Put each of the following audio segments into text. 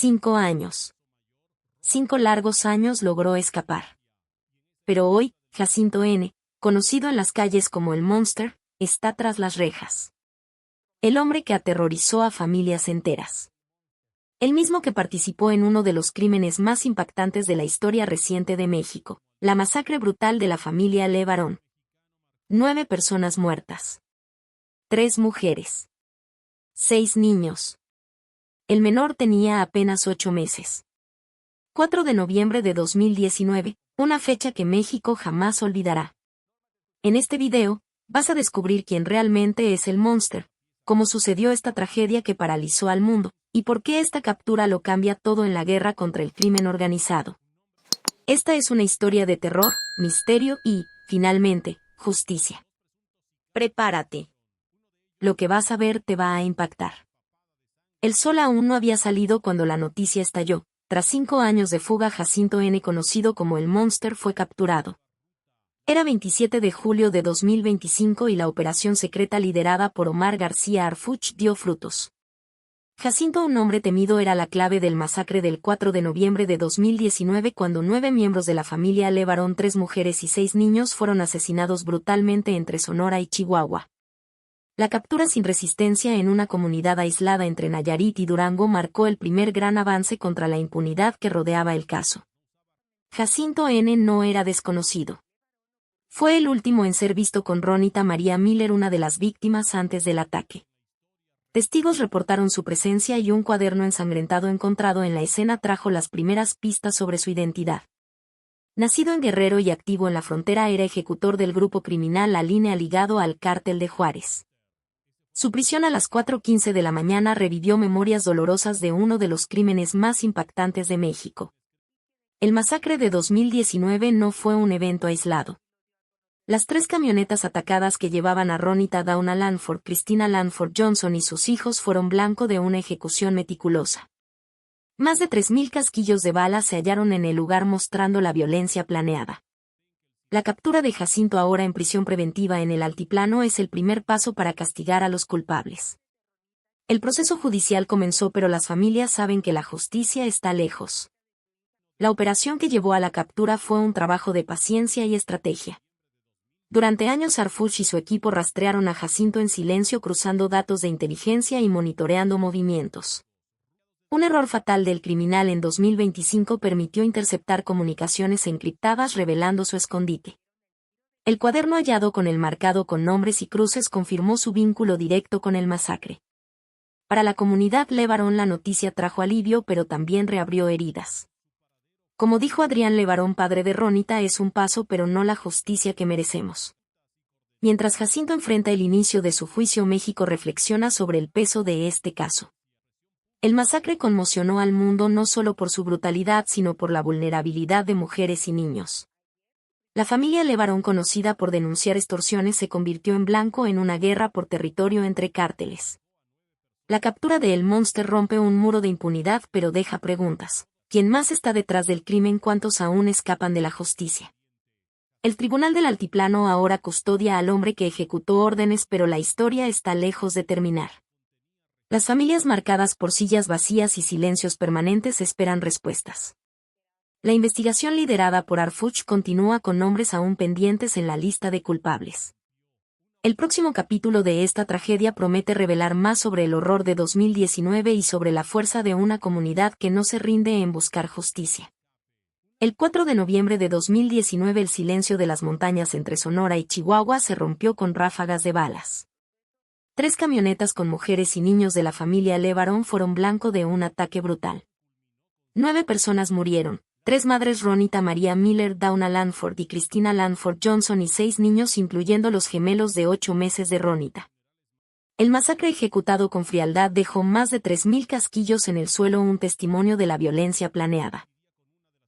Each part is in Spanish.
5 años. 5 largos años logró escapar. Pero hoy, Jacinto N., conocido en las calles como el Monster, está tras las rejas. El hombre que aterrorizó a familias enteras. El mismo que participó en uno de los crímenes más impactantes de la historia reciente de México, la masacre brutal de la familia Levarón. 9 personas muertas. 3 mujeres. 6 niños. El menor tenía apenas 8 meses. 4 de noviembre de 2019, una fecha que México jamás olvidará. En este video, vas a descubrir quién realmente es el Monster, cómo sucedió esta tragedia que paralizó al mundo, y por qué esta captura lo cambia todo en la guerra contra el crimen organizado. Esta es una historia de terror, misterio y, finalmente, justicia. Prepárate. Lo que vas a ver te va a impactar. El sol aún no había salido cuando la noticia estalló. Tras 5 años de fuga, Jacinto N., conocido como el Monster, fue capturado. Era 27 de julio de 2025 y la operación secreta liderada por Omar García Harfuch dio frutos. Jacinto, un hombre temido, era la clave del masacre del 4 de noviembre de 2019 cuando 9 miembros de la familia Levarón, 3 mujeres y 6 niños, fueron asesinados brutalmente entre Sonora y Chihuahua. La captura sin resistencia en una comunidad aislada entre Nayarit y Durango marcó el primer gran avance contra la impunidad que rodeaba el caso. Jacinto N. no era desconocido. Fue el último en ser visto con Ronita María Miller, una de las víctimas antes del ataque. Testigos reportaron su presencia y un cuaderno ensangrentado encontrado en la escena trajo las primeras pistas sobre su identidad. Nacido en Guerrero y activo en la frontera, era ejecutor del grupo criminal La Línea ligado al Cártel de Juárez. Su prisión a las 4:15 de la mañana revivió memorias dolorosas de uno de los crímenes más impactantes de México. El masacre de 2019 no fue un evento aislado. Las 3 camionetas atacadas que llevaban a Ronita Dauna Lanford, Cristina Lanford Johnson y sus hijos fueron blanco de una ejecución meticulosa. Más de 3.000 casquillos de bala se hallaron en el lugar mostrando la violencia planeada. La captura de Jacinto, ahora en prisión preventiva en el Altiplano, es el primer paso para castigar a los culpables. El proceso judicial comenzó, pero las familias saben que la justicia está lejos. La operación que llevó a la captura fue un trabajo de paciencia y estrategia. Durante años Harfuch y su equipo rastrearon a Jacinto en silencio, cruzando datos de inteligencia y monitoreando movimientos. Un error fatal del criminal en 2025 permitió interceptar comunicaciones encriptadas revelando su escondite. El cuaderno hallado con el marcado con nombres y cruces confirmó su vínculo directo con el masacre. Para la comunidad Levarón la noticia trajo alivio, pero también reabrió heridas. Como dijo Adrián Levarón, padre de Ronita, es un paso pero no la justicia que merecemos. Mientras Jacinto enfrenta el inicio de su juicio, México reflexiona sobre el peso de este caso. El masacre conmocionó al mundo no solo por su brutalidad, sino por la vulnerabilidad de mujeres y niños. La familia Levarón, conocida por denunciar extorsiones, se convirtió en blanco en una guerra por territorio entre cárteles. La captura de El Monster rompe un muro de impunidad, pero deja preguntas. ¿Quién más está detrás del crimen? ¿Cuántos aún escapan de la justicia? El Tribunal del Altiplano ahora custodia al hombre que ejecutó órdenes, pero la historia está lejos de terminar. Las familias marcadas por sillas vacías y silencios permanentes esperan respuestas. La investigación liderada por Harfuch continúa con nombres aún pendientes en la lista de culpables. El próximo capítulo de esta tragedia promete revelar más sobre el horror de 2019 y sobre la fuerza de una comunidad que no se rinde en buscar justicia. El 4 de noviembre de 2019 el silencio de las montañas entre Sonora y Chihuahua se rompió con ráfagas de balas. 3 camionetas con mujeres y niños de la familia Levarón fueron blanco de un ataque brutal. 9 personas murieron, 3 madres, Ronita María Miller, Dauna Lanford y Cristina Lanford Johnson, y 6 niños, incluyendo los gemelos de 8 meses de Ronita. El masacre ejecutado con frialdad dejó más de 3.000 casquillos en el suelo, un testimonio de la violencia planeada.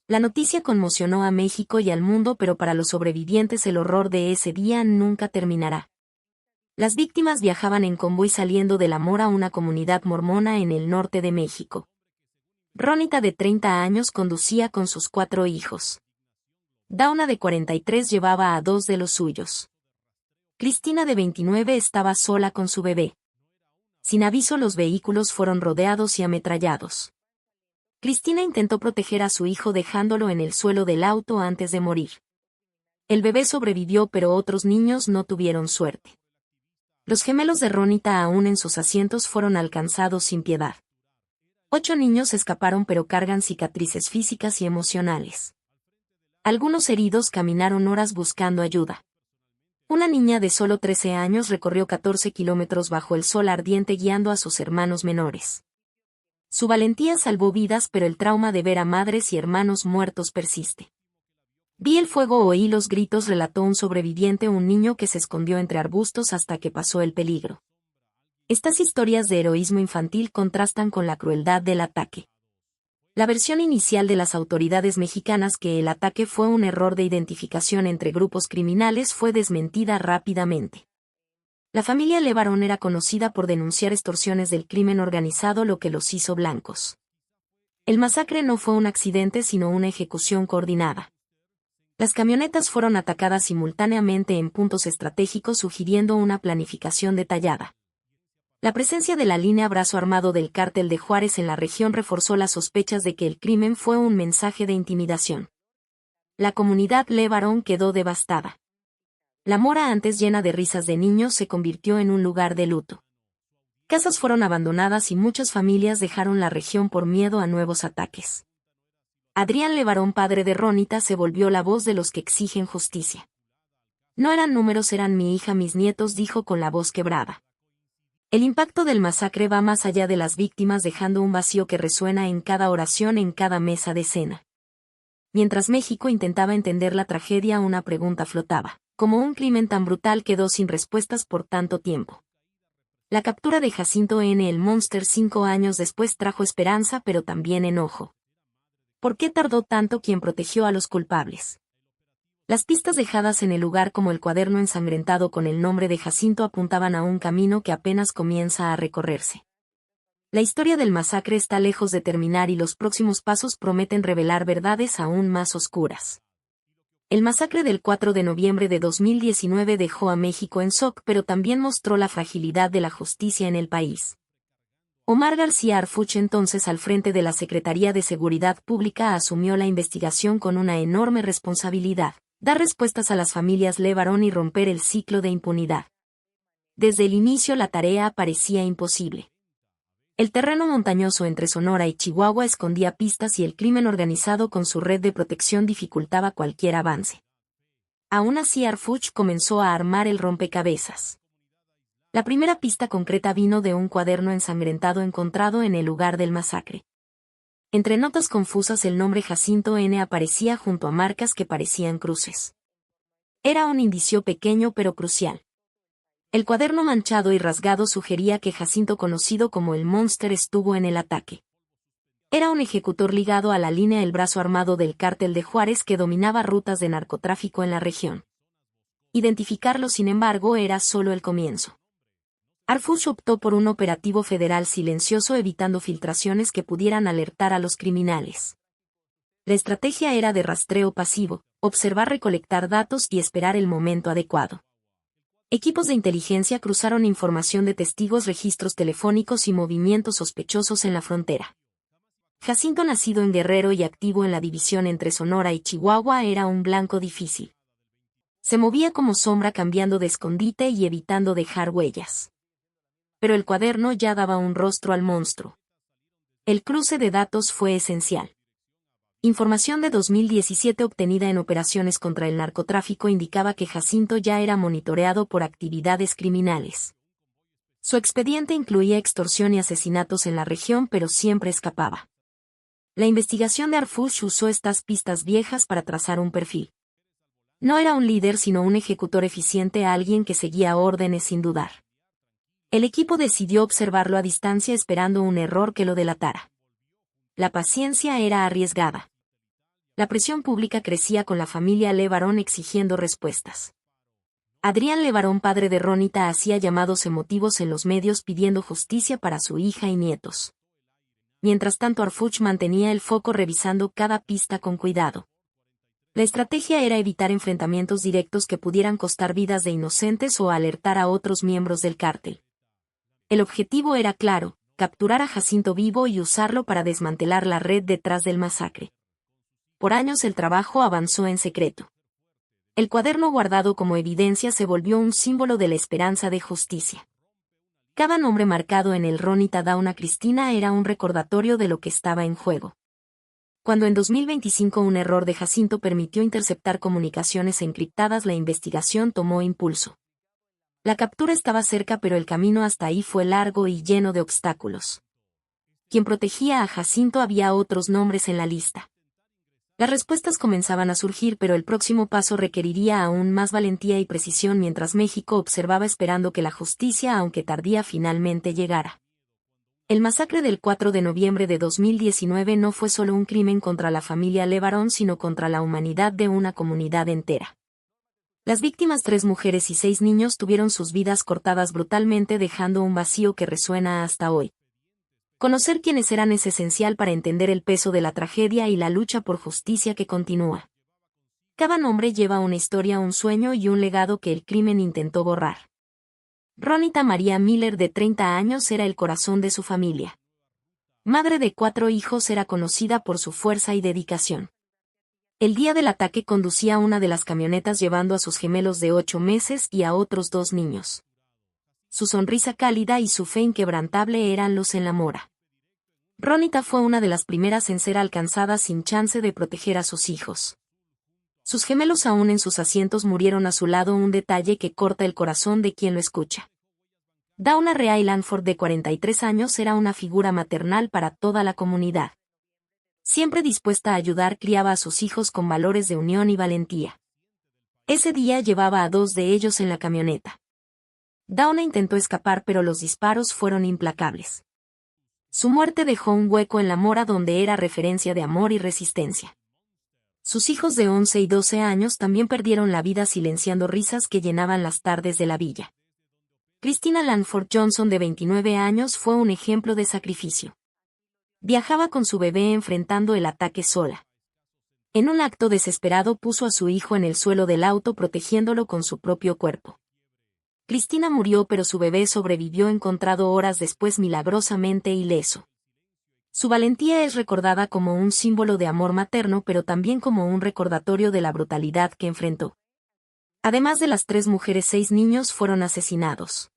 La noticia conmocionó a México y al mundo, pero para los sobrevivientes el horror de ese día nunca terminará. Las víctimas viajaban en convoy saliendo de La Mora, una comunidad mormona en el norte de México. Ronita, de 30 años, conducía con sus 4 hijos. Dauna, de 43, llevaba a 2 de los suyos. Cristina, de 29, estaba sola con su bebé. Sin aviso, los vehículos fueron rodeados y ametrallados. Cristina intentó proteger a su hijo dejándolo en el suelo del auto antes de morir. El bebé sobrevivió, pero otros niños no tuvieron suerte. Los gemelos de Ronita, aún en sus asientos, fueron alcanzados sin piedad. 8 niños escaparon, pero cargan cicatrices físicas y emocionales. Algunos heridos caminaron horas buscando ayuda. Una niña de solo 13 años recorrió 14 kilómetros bajo el sol ardiente guiando a sus hermanos menores. Su valentía salvó vidas, pero el trauma de ver a madres y hermanos muertos persiste. Vi el fuego, oí los gritos, relató un sobreviviente, un niño que se escondió entre arbustos hasta que pasó el peligro. Estas historias de heroísmo infantil contrastan con la crueldad del ataque. La versión inicial de las autoridades mexicanas, que el ataque fue un error de identificación entre grupos criminales, fue desmentida rápidamente. La familia LeBaron era conocida por denunciar extorsiones del crimen organizado, lo que los hizo blancos. El masacre no fue un accidente, sino una ejecución coordinada. Las camionetas fueron atacadas simultáneamente en puntos estratégicos, sugiriendo una planificación detallada. La presencia de la línea Brazo Armado del Cártel de Juárez en la región reforzó las sospechas de que el crimen fue un mensaje de intimidación. La comunidad LeBaron quedó devastada. La Mora, antes llena de risas de niños, se convirtió en un lugar de luto. Casas fueron abandonadas y muchas familias dejaron la región por miedo a nuevos ataques. Adrián LeBaron, padre de Ronita, se volvió la voz de los que exigen justicia. No eran números, eran mi hija, mis nietos, dijo con la voz quebrada. El impacto del masacre va más allá de las víctimas, dejando un vacío que resuena en cada oración, en cada mesa de cena. Mientras México intentaba entender la tragedia, una pregunta flotaba. ¿Cómo un crimen tan brutal quedó sin respuestas por tanto tiempo? La captura de Jacinto N. el Monster 5 años después trajo esperanza, pero también enojo. ¿Por qué tardó tanto? ¿Quién protegió a los culpables? Las pistas dejadas en el lugar, como el cuaderno ensangrentado con el nombre de Jacinto, apuntaban a un camino que apenas comienza a recorrerse. La historia del masacre está lejos de terminar y los próximos pasos prometen revelar verdades aún más oscuras. El masacre del 4 de noviembre de 2019 dejó a México en shock, pero también mostró la fragilidad de la justicia en el país. Omar García Harfuch, entonces al frente de la Secretaría de Seguridad Pública, asumió la investigación con una enorme responsabilidad: dar respuestas a las familias LeBaron y romper el ciclo de impunidad. Desde el inicio la tarea parecía imposible. El terreno montañoso entre Sonora y Chihuahua escondía pistas y el crimen organizado con su red de protección dificultaba cualquier avance. Aún así, Harfuch comenzó a armar el rompecabezas. La primera pista concreta vino de un cuaderno ensangrentado encontrado en el lugar del masacre. Entre notas confusas, el nombre Jacinto N. aparecía junto a marcas que parecían cruces. Era un indicio pequeño pero crucial. El cuaderno manchado y rasgado sugería que Jacinto, conocido como el Monster, estuvo en el ataque. Era un ejecutor ligado a la línea El Brazo Armado del Cártel de Juárez, que dominaba rutas de narcotráfico en la región. Identificarlo, sin embargo, era solo el comienzo. Harfuch optó por un operativo federal silencioso, evitando filtraciones que pudieran alertar a los criminales. La estrategia era de rastreo pasivo: observar, recolectar datos y esperar el momento adecuado. Equipos de inteligencia cruzaron información de testigos, registros telefónicos y movimientos sospechosos en la frontera. Jacinto, nacido en Guerrero y activo en la división entre Sonora y Chihuahua, era un blanco difícil. Se movía como sombra, cambiando de escondite y evitando dejar huellas. Pero el cuaderno ya daba un rostro al monstruo. El cruce de datos fue esencial. Información de 2017 obtenida en operaciones contra el narcotráfico indicaba que Jacinto ya era monitoreado por actividades criminales. Su expediente incluía extorsión y asesinatos en la región, pero siempre escapaba. La investigación de Harfuch usó estas pistas viejas para trazar un perfil. No era un líder, sino un ejecutor eficiente, alguien que seguía órdenes sin dudar. El equipo decidió observarlo a distancia, esperando un error que lo delatara. La paciencia era arriesgada. La presión pública crecía, con la familia LeBaron exigiendo respuestas. Adrián LeBaron, padre de Ronita, hacía llamados emotivos en los medios pidiendo justicia para su hija y nietos. Mientras tanto, Harfuch mantenía el foco, revisando cada pista con cuidado. La estrategia era evitar enfrentamientos directos que pudieran costar vidas de inocentes o alertar a otros miembros del cártel. El objetivo era claro: capturar a Jacinto vivo y usarlo para desmantelar la red detrás del masacre. Por años el trabajo avanzó en secreto. El cuaderno guardado como evidencia se volvió un símbolo de la esperanza de justicia. Cada nombre marcado en el Ronita Dauna Cristina era un recordatorio de lo que estaba en juego. Cuando en 2025 un error de Jacinto permitió interceptar comunicaciones encriptadas, la investigación tomó impulso. La captura estaba cerca, pero el camino hasta ahí fue largo y lleno de obstáculos. Quien protegía a Jacinto, había otros nombres en la lista. Las respuestas comenzaban a surgir, pero el próximo paso requeriría aún más valentía y precisión mientras México observaba esperando que la justicia, aunque tardía, finalmente llegara. El masacre del 4 de noviembre de 2019 no fue solo un crimen contra la familia LeBaron, sino contra la humanidad de una comunidad entera. Las víctimas, 3 mujeres y 6 niños, tuvieron sus vidas cortadas brutalmente, dejando un vacío que resuena hasta hoy. Conocer quiénes eran es esencial para entender el peso de la tragedia y la lucha por justicia que continúa. Cada nombre lleva una historia, un sueño y un legado que el crimen intentó borrar. Ronita María Miller, de 30 años, era el corazón de su familia. Madre de 4 hijos, era conocida por su fuerza y dedicación. El día del ataque conducía una de las camionetas llevando a sus gemelos de 8 meses y a otros 2 niños. Su sonrisa cálida y su fe inquebrantable eran luz en la mora. Ronita fue una de las primeras en ser alcanzada sin chance de proteger a sus hijos. Sus gemelos, aún en sus asientos, murieron a su lado, un detalle que corta el corazón de quien lo escucha. Dauna Rea Lanford, de 43 años, era una figura maternal para toda la comunidad. Siempre dispuesta a ayudar, criaba a sus hijos con valores de unión y valentía. Ese día llevaba a 2 de ellos en la camioneta. Dauna intentó escapar, pero los disparos fueron implacables. Su muerte dejó un hueco en la mora donde era referencia de amor y resistencia. Sus hijos de 11 y 12 años también perdieron la vida silenciando risas que llenaban las tardes de la villa. Christina Lanford Johnson, de 29 años, fue un ejemplo de sacrificio. Viajaba con su bebé enfrentando el ataque sola. En un acto desesperado puso a su hijo en el suelo del auto protegiéndolo con su propio cuerpo. Cristina murió, pero su bebé sobrevivió, encontrado horas después milagrosamente ileso. Su valentía es recordada como un símbolo de amor materno, pero también como un recordatorio de la brutalidad que enfrentó. Además de las 3 mujeres, 6 niños fueron asesinados.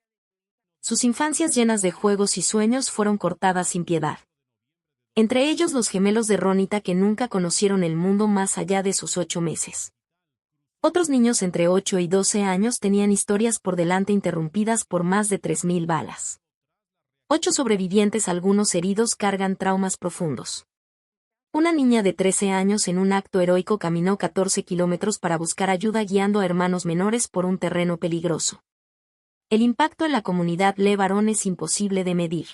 Sus infancias llenas de juegos y sueños fueron cortadas sin piedad. Entre ellos los gemelos de Ronita, que nunca conocieron el mundo más allá de sus 8 meses. Otros niños entre 8 y 12 años tenían historias por delante interrumpidas por más de 3.000 balas. 8 sobrevivientes, algunos heridos, cargan traumas profundos. Una niña de 13 años, en un acto heroico, caminó 14 kilómetros para buscar ayuda guiando a hermanos menores por un terreno peligroso. El impacto en la comunidad LeBaron es imposible de medir.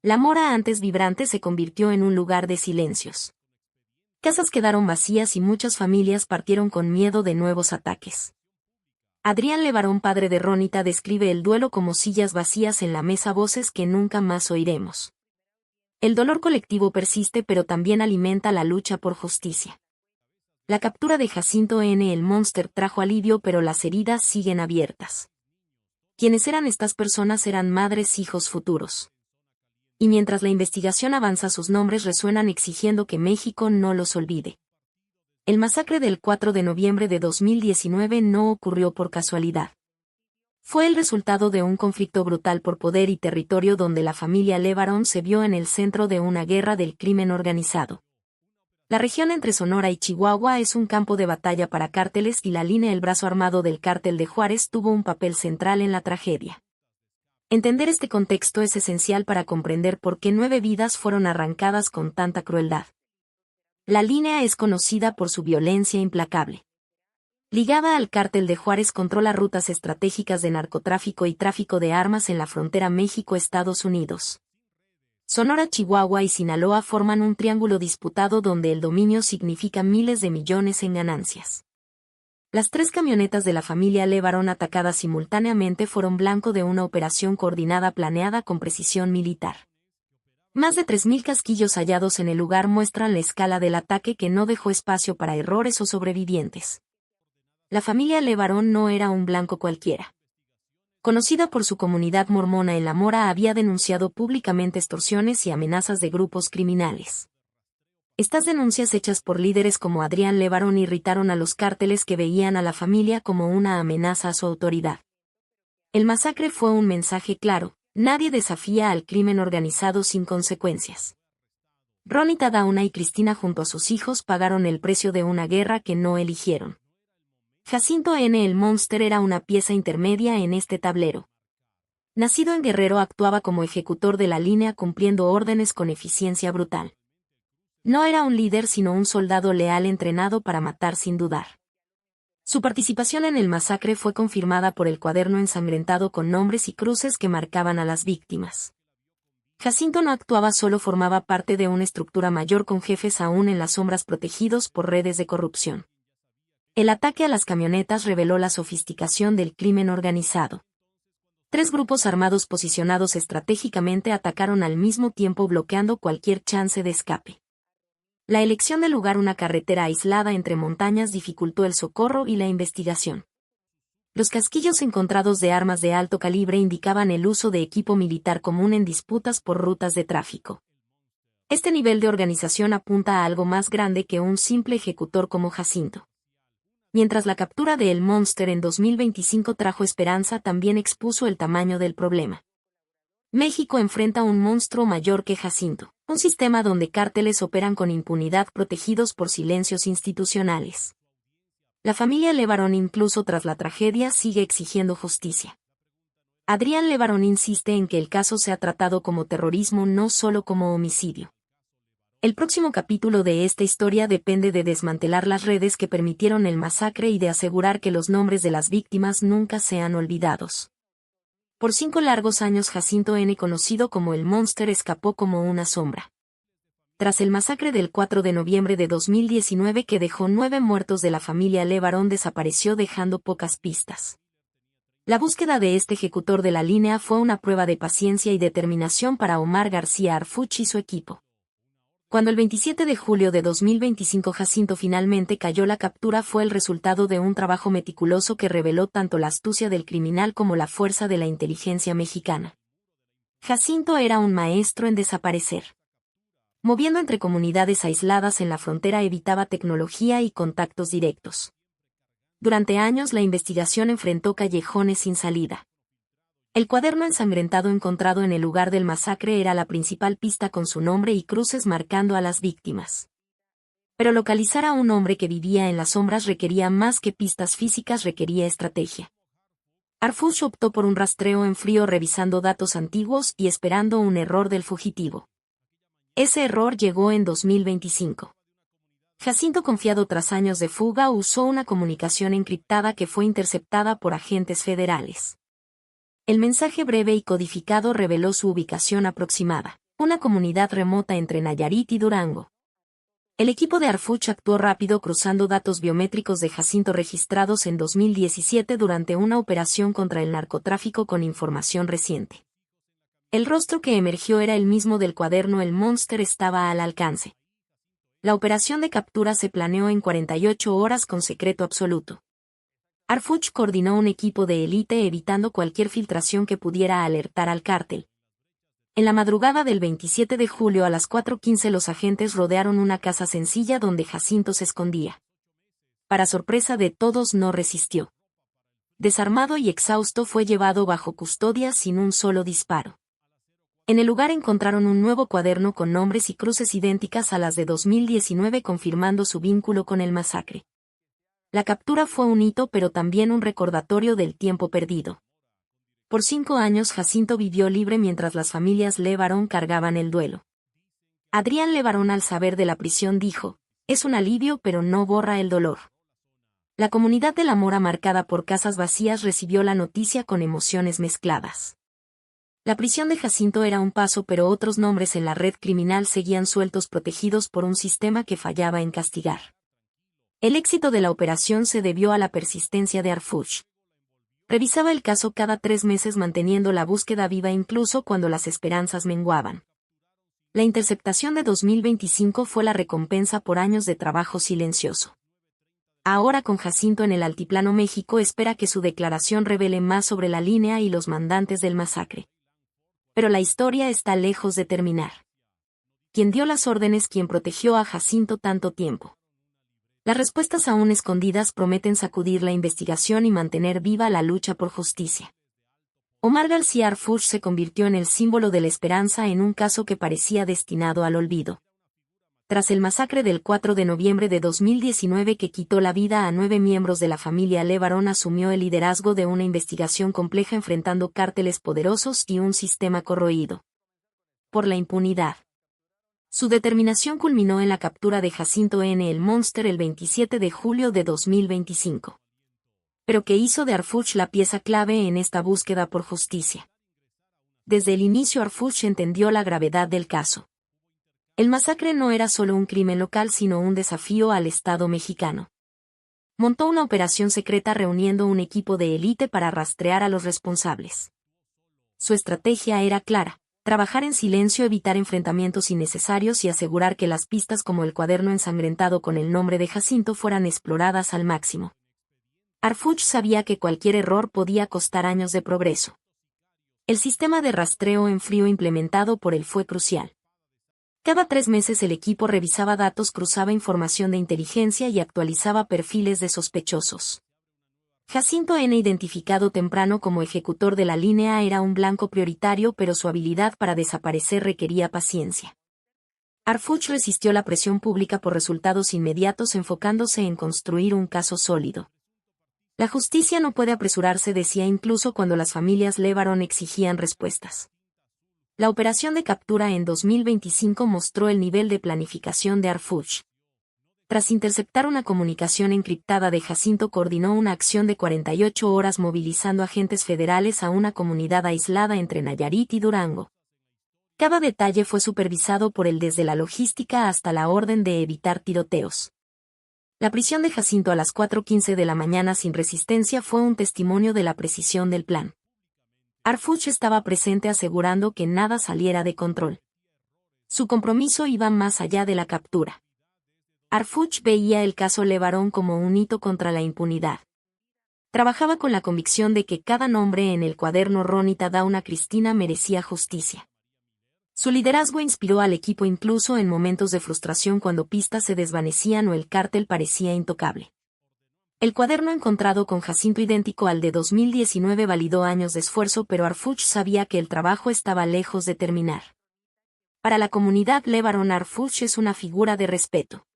La mora, antes vibrante, se convirtió en un lugar de silencios. Casas quedaron vacías y muchas familias partieron con miedo de nuevos ataques. Adrián LeBaron, padre de Ronita, describe el duelo como sillas vacías en la mesa, voces que nunca más oiremos. El dolor colectivo persiste, pero también alimenta la lucha por justicia. La captura de Jacinto N. el Monster trajo alivio, pero las heridas siguen abiertas. ¿Quiénes eran estas personas? Eran madres, hijos futuros. Y mientras la investigación avanza, sus nombres resuenan exigiendo que México no los olvide. El masacre del 4 de noviembre de 2019 no ocurrió por casualidad. Fue el resultado de un conflicto brutal por poder y territorio donde la familia LeBaron se vio en el centro de una guerra del crimen organizado. La región entre Sonora y Chihuahua es un campo de batalla para cárteles y la línea, el brazo armado del cártel de Juárez, tuvo un papel central en la tragedia. Entender este contexto es esencial para comprender por qué 9 vidas fueron arrancadas con tanta crueldad. La línea es conocida por su violencia implacable. Ligada al cártel de Juárez, controla rutas estratégicas de narcotráfico y tráfico de armas en la frontera México-Estados Unidos. Sonora, Chihuahua y Sinaloa forman un triángulo disputado donde el dominio significa miles de millones en ganancias. Las 3 camionetas de la familia LeBaron atacadas simultáneamente fueron blanco de una operación coordinada planeada con precisión militar. Más de 3.000 casquillos hallados en el lugar muestran la escala del ataque, que no dejó espacio para errores o sobrevivientes. La familia LeBaron no era un blanco cualquiera. conocida por su comunidad mormona en La Mora, había denunciado públicamente extorsiones y amenazas de grupos criminales. Estas denuncias hechas por líderes como Adrián LeBaron irritaron a los cárteles que veían a la familia como una amenaza a su autoridad. El masacre fue un mensaje claro: nadie desafía al crimen organizado sin consecuencias. Ronita Dauna y Cristina junto a sus hijos pagaron el precio de una guerra que no eligieron. Jacinto N. el Monster era una pieza intermedia en este tablero. Nacido en Guerrero, actuaba como ejecutor de la línea cumpliendo órdenes con eficiencia brutal. No era un líder sino un soldado leal entrenado para matar sin dudar. Su participación en el masacre fue confirmada por el cuaderno ensangrentado con nombres y cruces que marcaban a las víctimas. Jacinto no actuaba solo, formaba parte de una estructura mayor con jefes aún en las sombras protegidos por redes de corrupción. El ataque a las camionetas reveló la sofisticación del crimen organizado. 3 grupos armados posicionados estratégicamente atacaron al mismo tiempo, bloqueando cualquier chance de escape. La elección del lugar, una carretera aislada entre montañas, dificultó el socorro y la investigación. Los casquillos encontrados de armas de alto calibre indicaban el uso de equipo militar común en disputas por rutas de tráfico. Este nivel de organización apunta a algo más grande que un simple ejecutor como Jacinto. Mientras la captura de El Monster en 2025 trajo esperanza, también expuso el tamaño del problema. México enfrenta un monstruo mayor que Jacinto, un sistema donde cárteles operan con impunidad protegidos por silencios institucionales. La familia LeBaron, incluso tras la tragedia, sigue exigiendo justicia. Adrián LeBaron insiste en que el caso sea tratado como terrorismo, no solo como homicidio. El próximo capítulo de esta historia depende de desmantelar las redes que permitieron el masacre y de asegurar que los nombres de las víctimas nunca sean olvidados. Por 5 largos años Jacinto N., conocido como el Monster, escapó como una sombra. Tras el masacre del 4 de noviembre de 2019, que dejó 9 muertos de la familia LeBaron, desapareció dejando pocas pistas. La búsqueda de este ejecutor de la línea fue una prueba de paciencia y determinación para Omar García Harfuch y su equipo. Cuando el 27 de julio de 2025 Jacinto finalmente cayó, la captura fue el resultado de un trabajo meticuloso que reveló tanto la astucia del criminal como la fuerza de la inteligencia mexicana. Jacinto era un maestro en desaparecer. Moviendo entre comunidades aisladas en la frontera, evitaba tecnología y contactos directos. Durante años la investigación enfrentó callejones sin salida. El cuaderno ensangrentado encontrado en el lugar del masacre era la principal pista, con su nombre y cruces marcando a las víctimas. Pero localizar a un hombre que vivía en las sombras requería más que pistas físicas, requería estrategia. Harfuch optó por un rastreo en frío, revisando datos antiguos y esperando un error del fugitivo. Ese error llegó en 2025. Jacinto, confiado tras años de fuga, usó una comunicación encriptada que fue interceptada por agentes federales. El mensaje breve y codificado reveló su ubicación aproximada: una comunidad remota entre Nayarit y Durango. El equipo de Harfuch actuó rápido, cruzando datos biométricos de Jacinto registrados en 2017 durante una operación contra el narcotráfico con información reciente. El rostro que emergió era el mismo del cuaderno. El Monster estaba al alcance. La operación de captura se planeó en 48 horas con secreto absoluto. Harfuch coordinó un equipo de élite, evitando cualquier filtración que pudiera alertar al cártel. En la madrugada del 27 de julio a las 4:15 los agentes rodearon una casa sencilla donde Jacinto se escondía. Para sorpresa de todos, no resistió. Desarmado y exhausto, fue llevado bajo custodia sin un solo disparo. En el lugar encontraron un nuevo cuaderno con nombres y cruces idénticas a las de 2019, confirmando su vínculo con el masacre. La captura fue un hito, pero también un recordatorio del tiempo perdido. Por 5 años Jacinto vivió libre mientras las familias LeBaron cargaban el duelo. Adrián LeBaron, al saber de la prisión, dijo: "Es un alivio, pero no borra el dolor". La comunidad de La Mora, marcada por casas vacías, recibió la noticia con emociones mezcladas. La prisión de Jacinto era un paso, pero otros nombres en la red criminal seguían sueltos, protegidos por un sistema que fallaba en castigar. El éxito de la operación se debió a la persistencia de Harfuch. Revisaba el caso cada 3 meses, manteniendo la búsqueda viva incluso cuando las esperanzas menguaban. La interceptación de 2025 fue la recompensa por años de trabajo silencioso. Ahora con Jacinto en el altiplano, México espera que su declaración revele más sobre la línea y los mandantes del masacre. Pero la historia está lejos de terminar. ¿Quién dio las órdenes? ¿Quién protegió a Jacinto tanto tiempo? Las respuestas aún escondidas prometen sacudir la investigación y mantener viva la lucha por justicia. Omar García Harfuch se convirtió en el símbolo de la esperanza en un caso que parecía destinado al olvido. Tras el masacre del 4 de noviembre de 2019 que quitó la vida a 9 miembros de la familia Levarón, asumió el liderazgo de una investigación compleja enfrentando cárteles poderosos y un sistema corroído por la impunidad. Su determinación culminó en la captura de Jacinto N. el Monster el 27 de julio de 2025. Pero ¿qué hizo de Harfuch la pieza clave en esta búsqueda por justicia? Desde el inicio Harfuch entendió la gravedad del caso. El masacre no era solo un crimen local sino un desafío al Estado mexicano. Montó una operación secreta reuniendo un equipo de élite para rastrear a los responsables. Su estrategia era clara: trabajar en silencio, evitar enfrentamientos innecesarios y asegurar que las pistas como el cuaderno ensangrentado con el nombre de Jacinto fueran exploradas al máximo. Harfuch sabía que cualquier error podía costar años de progreso. El sistema de rastreo en frío implementado por él fue crucial. Cada 3 meses el equipo revisaba datos, cruzaba información de inteligencia y actualizaba perfiles de sospechosos. Jacinto N., identificado temprano como ejecutor de la línea, era un blanco prioritario, pero su habilidad para desaparecer requería paciencia. Harfuch resistió la presión pública por resultados inmediatos, enfocándose en construir un caso sólido. La justicia no puede apresurarse, decía incluso cuando las familias Levarón exigían respuestas. La operación de captura en 2025 mostró el nivel de planificación de Harfuch. Tras interceptar una comunicación encriptada de Jacinto, coordinó una acción de 48 horas movilizando agentes federales a una comunidad aislada entre Nayarit y Durango. Cada detalle fue supervisado por él, desde la logística hasta la orden de evitar tiroteos. La prisión de Jacinto a las 4:15 de la mañana sin resistencia fue un testimonio de la precisión del plan. Harfuch estaba presente, asegurando que nada saliera de control. Su compromiso iba más allá de la captura. Harfuch veía el caso Levarón como un hito contra la impunidad. Trabajaba con la convicción de que cada nombre en el cuaderno Ronita Dauna Cristina merecía justicia. Su liderazgo inspiró al equipo incluso en momentos de frustración, cuando pistas se desvanecían o el cártel parecía intocable. El cuaderno encontrado con Jacinto, idéntico al de 2019, validó años de esfuerzo, pero Harfuch sabía que el trabajo estaba lejos de terminar. Para la comunidad Levarón, Harfuch es una figura de respeto.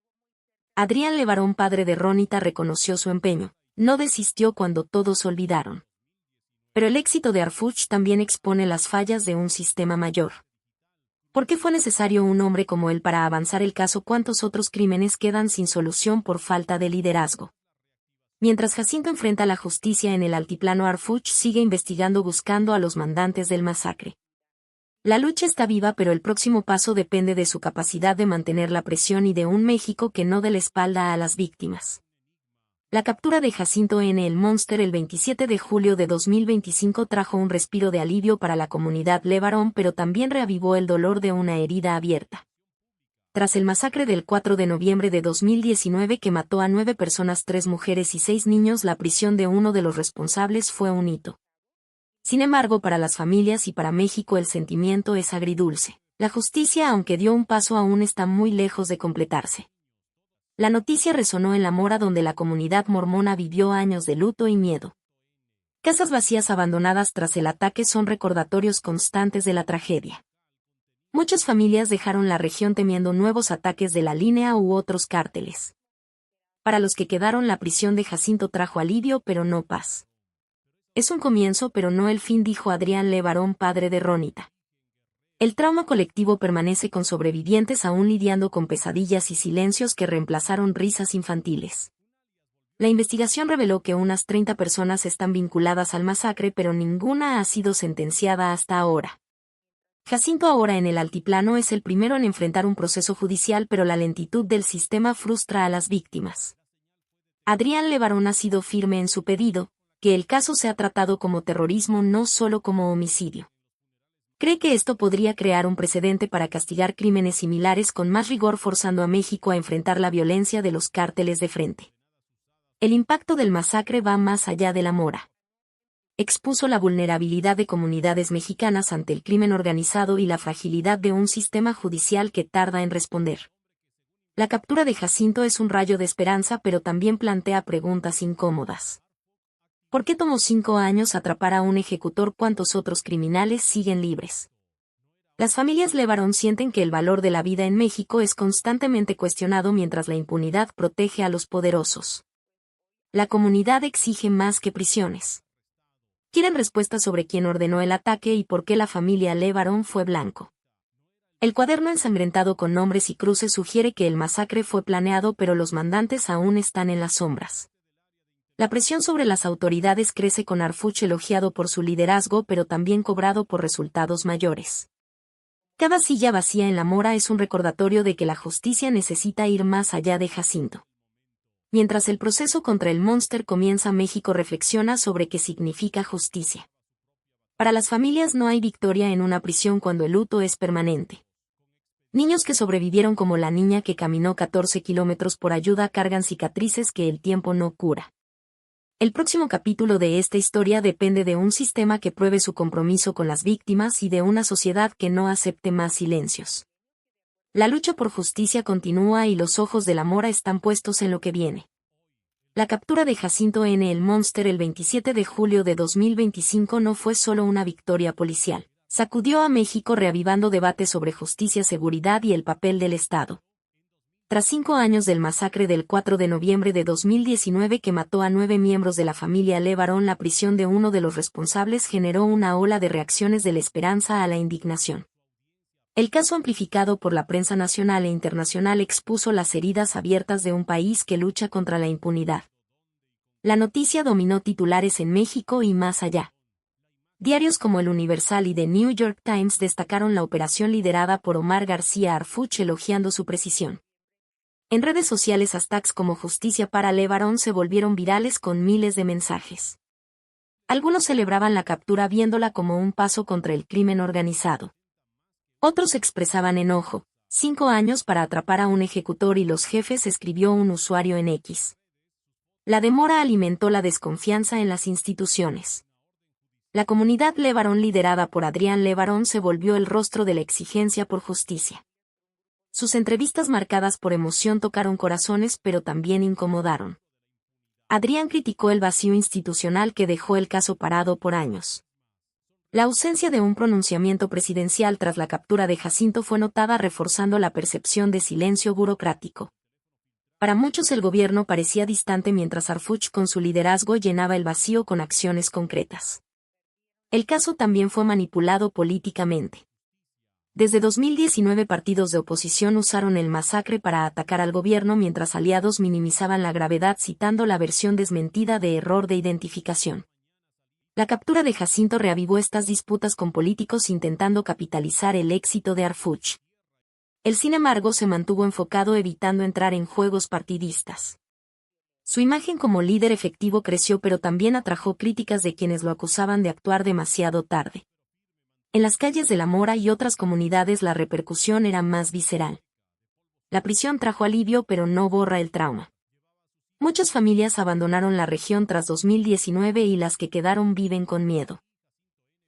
Adrián Levarón, padre de Ronita, reconoció su empeño. No desistió cuando todos olvidaron. Pero el éxito de Harfuch también expone las fallas de un sistema mayor. ¿Por qué fue necesario un hombre como él para avanzar el caso? ¿Cuántos otros crímenes quedan sin solución por falta de liderazgo? Mientras Jacinto enfrenta la justicia en el altiplano, Harfuch sigue investigando, buscando a los mandantes del masacre. La lucha está viva, pero el próximo paso depende de su capacidad de mantener la presión y de un México que no dé la espalda a las víctimas. La captura de Jacinto N. el Monster el 27 de julio de 2025 trajo un respiro de alivio para la comunidad Levarón, pero también reavivó el dolor de una herida abierta. Tras el masacre del 4 de noviembre de 2019 que mató a 9 personas, 3 mujeres y 6 niños, la prisión de uno de los responsables fue un hito. Sin embargo, para las familias y para México el sentimiento es agridulce. La justicia, aunque dio un paso, aún está muy lejos de completarse. La noticia resonó en La Mora, donde la comunidad mormona vivió años de luto y miedo. Casas vacías abandonadas tras el ataque son recordatorios constantes de la tragedia. Muchas familias dejaron la región temiendo nuevos ataques de la línea u otros cárteles. Para los que quedaron, la prisión de Jacinto trajo alivio, pero no paz. Es un comienzo, pero no el fin, dijo Adrián Levarón, padre de Ronita. El trauma colectivo permanece, con sobrevivientes aún lidiando con pesadillas y silencios que reemplazaron risas infantiles. La investigación reveló que unas 30 personas están vinculadas al masacre, pero ninguna ha sido sentenciada hasta ahora. Jacinto, ahora en el altiplano, es el primero en enfrentar un proceso judicial, pero la lentitud del sistema frustra a las víctimas. Adrián Levarón ha sido firme en su pedido: que el caso sea tratado como terrorismo, no solo como homicidio. Cree que esto podría crear un precedente para castigar crímenes similares con más rigor, forzando a México a enfrentar la violencia de los cárteles de frente. El impacto del masacre va más allá de la Mora. Expuso la vulnerabilidad de comunidades mexicanas ante el crimen organizado y la fragilidad de un sistema judicial que tarda en responder. La captura de Jacinto es un rayo de esperanza, pero también plantea preguntas incómodas. ¿Por qué tomó 5 años atrapar a un ejecutor? ¿Cuántos otros criminales siguen libres? Las familias Levarón sienten que el valor de la vida en México es constantemente cuestionado mientras la impunidad protege a los poderosos. La comunidad exige más que prisiones. Quieren respuestas sobre quién ordenó el ataque y por qué la familia Levarón fue blanco. El cuaderno ensangrentado con nombres y cruces sugiere que el masacre fue planeado, pero los mandantes aún están en las sombras. La presión sobre las autoridades crece, con Arfuch elogiado por su liderazgo pero también cobrado por resultados mayores. Cada silla vacía en la Mora es un recordatorio de que la justicia necesita ir más allá de Jacinto. Mientras el proceso contra el Monster comienza, México reflexiona sobre qué significa justicia. Para las familias no hay victoria en una prisión cuando el luto es permanente. Niños que sobrevivieron, como la niña que caminó 14 kilómetros por ayuda, cargan cicatrices que el tiempo no cura. El próximo capítulo de esta historia depende de un sistema que pruebe su compromiso con las víctimas y de una sociedad que no acepte más silencios. La lucha por justicia continúa y los ojos de la Mora están puestos en lo que viene. La captura de Jacinto N. el Monster el 27 de julio de 2025 no fue solo una victoria policial. Sacudió a México, reavivando debates sobre justicia, seguridad y el papel del Estado. Tras 5 años del masacre del 4 de noviembre de 2019 que mató a 9 miembros de la familia Levarón, la prisión de uno de los responsables generó una ola de reacciones, de la esperanza a la indignación. El caso, amplificado por la prensa nacional e internacional, expuso las heridas abiertas de un país que lucha contra la impunidad. La noticia dominó titulares en México y más allá. Diarios como El Universal y The New York Times destacaron la operación liderada por Omar García Harfuch, elogiando su precisión. En redes sociales, hashtags como Justicia para Levarón se volvieron virales con miles de mensajes. Algunos celebraban la captura viéndola como un paso contra el crimen organizado. Otros expresaban enojo. 5 años para atrapar a un ejecutor y los jefes, escribió un usuario en X. La demora alimentó la desconfianza en las instituciones. La comunidad Levarón, liderada por Adrián Levarón, se volvió el rostro de la exigencia por justicia. Sus entrevistas, marcadas por emoción, tocaron corazones pero también incomodaron. Adrián criticó el vacío institucional que dejó el caso parado por años. La ausencia de un pronunciamiento presidencial tras la captura de Jacinto fue notada, reforzando la percepción de silencio burocrático. Para muchos el gobierno parecía distante, mientras Harfuch con su liderazgo llenaba el vacío con acciones concretas. El caso también fue manipulado políticamente. Desde 2019 partidos de oposición usaron el masacre para atacar al gobierno, mientras aliados minimizaban la gravedad, citando la versión desmentida de error de identificación. La captura de Jacinto reavivó estas disputas, con políticos intentando capitalizar el éxito de Harfuch. Él, sin embargo, se mantuvo enfocado, evitando entrar en juegos partidistas. Su imagen como líder efectivo creció, pero también atrajo críticas de quienes lo acusaban de actuar demasiado tarde. En las calles de La Mora y otras comunidades la repercusión era más visceral. La prisión trajo alivio, pero no borra el trauma. Muchas familias abandonaron la región tras 2019 y las que quedaron viven con miedo.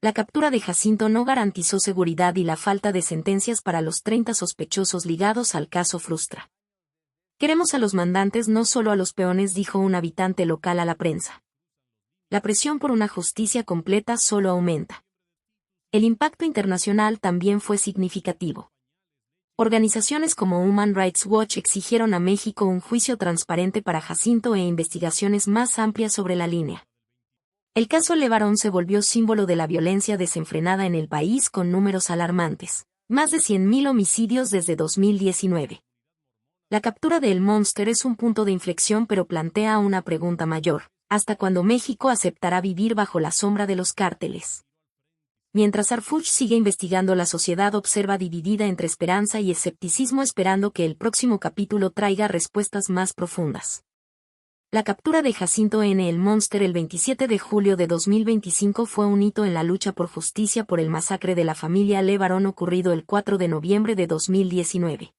La captura de Jacinto no garantizó seguridad y la falta de sentencias para los 30 sospechosos ligados al caso frustra. Queremos a los mandantes, no solo a los peones, dijo un habitante local a la prensa. La presión por una justicia completa solo aumenta. El impacto internacional también fue significativo. Organizaciones como Human Rights Watch exigieron a México un juicio transparente para Jacinto e investigaciones más amplias sobre la línea. El caso Levarón se volvió símbolo de la violencia desenfrenada en el país, con números alarmantes. Más de 100.000 homicidios desde 2019. La captura de El Monster es un punto de inflexión, pero plantea una pregunta mayor: ¿hasta cuándo México aceptará vivir bajo la sombra de los cárteles? Mientras Harfuch sigue investigando, la sociedad observa, dividida entre esperanza y escepticismo, esperando que el próximo capítulo traiga respuestas más profundas. La captura de Jacinto N. el Monster el 27 de julio de 2025 fue un hito en la lucha por justicia por el masacre de la familia Levarón ocurrido el 4 de noviembre de 2019.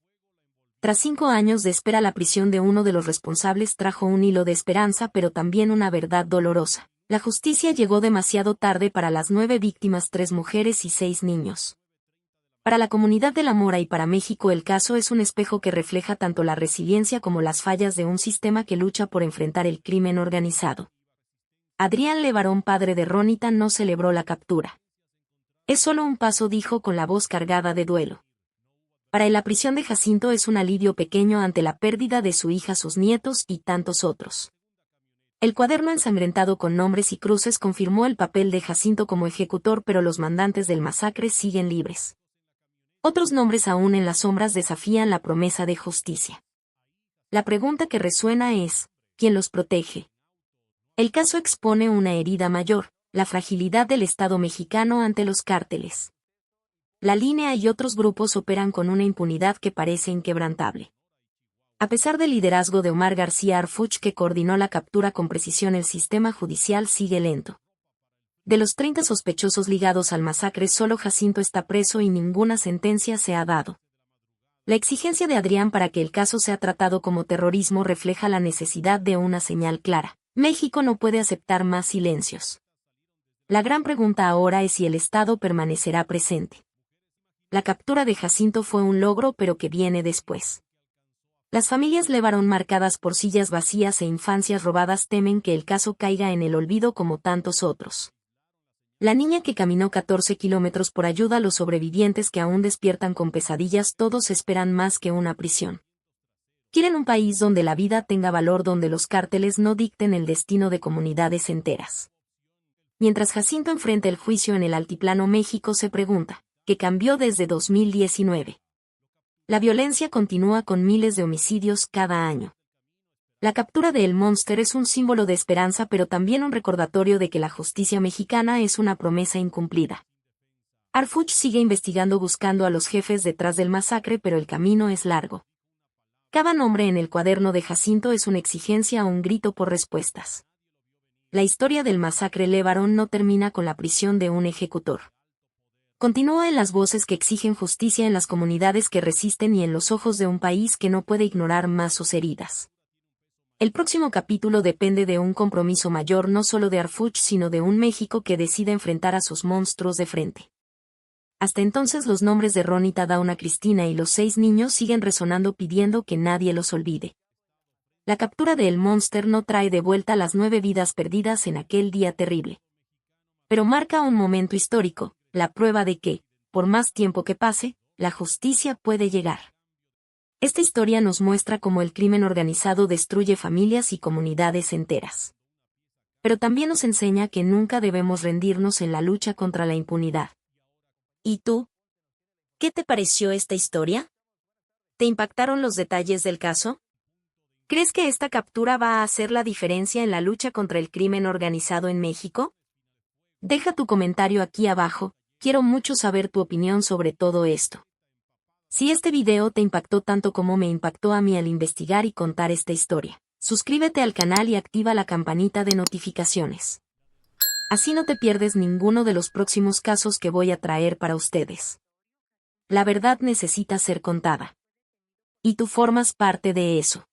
Tras 5 años de espera, la prisión de uno de los responsables trajo un hilo de esperanza, pero también una verdad dolorosa. La justicia llegó demasiado tarde para las 9 víctimas, 3 mujeres y 6 niños. Para la comunidad de La Mora y para México, el caso es un espejo que refleja tanto la resiliencia como las fallas de un sistema que lucha por enfrentar el crimen organizado. Adrián Levarón, padre de Ronita, no celebró la captura. Es solo un paso, dijo con la voz cargada de duelo. Para él, la prisión de Jacinto es un alivio pequeño ante la pérdida de su hija, sus nietos y tantos otros. El cuaderno ensangrentado con nombres y cruces confirmó el papel de Jacinto como ejecutor, pero los mandantes del masacre siguen libres. Otros nombres aún en las sombras desafían la promesa de justicia. La pregunta que resuena es, ¿quién los protege? El caso expone una herida mayor, la fragilidad del Estado mexicano ante los cárteles. La Línea y otros grupos operan con una impunidad que parece inquebrantable. A pesar del liderazgo de Omar García Harfuch, que coordinó la captura con precisión, el sistema judicial sigue lento. De los 30 sospechosos ligados al masacre, solo Jacinto está preso y ninguna sentencia se ha dado. La exigencia de Adrián para que el caso sea tratado como terrorismo refleja la necesidad de una señal clara. México no puede aceptar más silencios. La gran pregunta ahora es si el Estado permanecerá presente. La captura de Jacinto fue un logro, pero ¿qué viene después? Las familias Levarón, marcadas por sillas vacías e infancias robadas, temen que el caso caiga en el olvido como tantos otros. La niña que caminó 14 kilómetros por ayuda, los sobrevivientes que aún despiertan con pesadillas, todos esperan más que una prisión. Quieren un país donde la vida tenga valor, donde los cárteles no dicten el destino de comunidades enteras. Mientras Jacinto enfrenta el juicio en el altiplano, México se pregunta, ¿qué cambió desde 2019? La violencia continúa con miles de homicidios cada año. La captura de El Monster es un símbolo de esperanza, pero también un recordatorio de que la justicia mexicana es una promesa incumplida. Harfuch sigue investigando, buscando a los jefes detrás del masacre, pero el camino es largo. Cada nombre en el cuaderno de Jacinto es una exigencia o un grito por respuestas. La historia del masacre Levarón no termina con la prisión de un ejecutor. Continúa en las voces que exigen justicia, en las comunidades que resisten y en los ojos de un país que no puede ignorar más sus heridas. El próximo capítulo depende de un compromiso mayor, no solo de Harfuch, sino de un México que decida enfrentar a sus monstruos de frente. Hasta entonces, los nombres de Ronita, Dauna, Cristina y los 6 niños siguen resonando, pidiendo que nadie los olvide. La captura de El Monster no trae de vuelta las 9 vidas perdidas en aquel día terrible, pero marca un momento histórico, la prueba de que, por más tiempo que pase, la justicia puede llegar. Esta historia nos muestra cómo el crimen organizado destruye familias y comunidades enteras. Pero también nos enseña que nunca debemos rendirnos en la lucha contra la impunidad. ¿Y tú? ¿Qué te pareció esta historia? ¿Te impactaron los detalles del caso? ¿Crees que esta captura va a hacer la diferencia en la lucha contra el crimen organizado en México? Deja tu comentario aquí abajo, quiero mucho saber tu opinión sobre todo esto. Si este video te impactó tanto como me impactó a mí al investigar y contar esta historia, suscríbete al canal y activa la campanita de notificaciones. Así no te pierdes ninguno de los próximos casos que voy a traer para ustedes. La verdad necesita ser contada. Y tú formas parte de eso.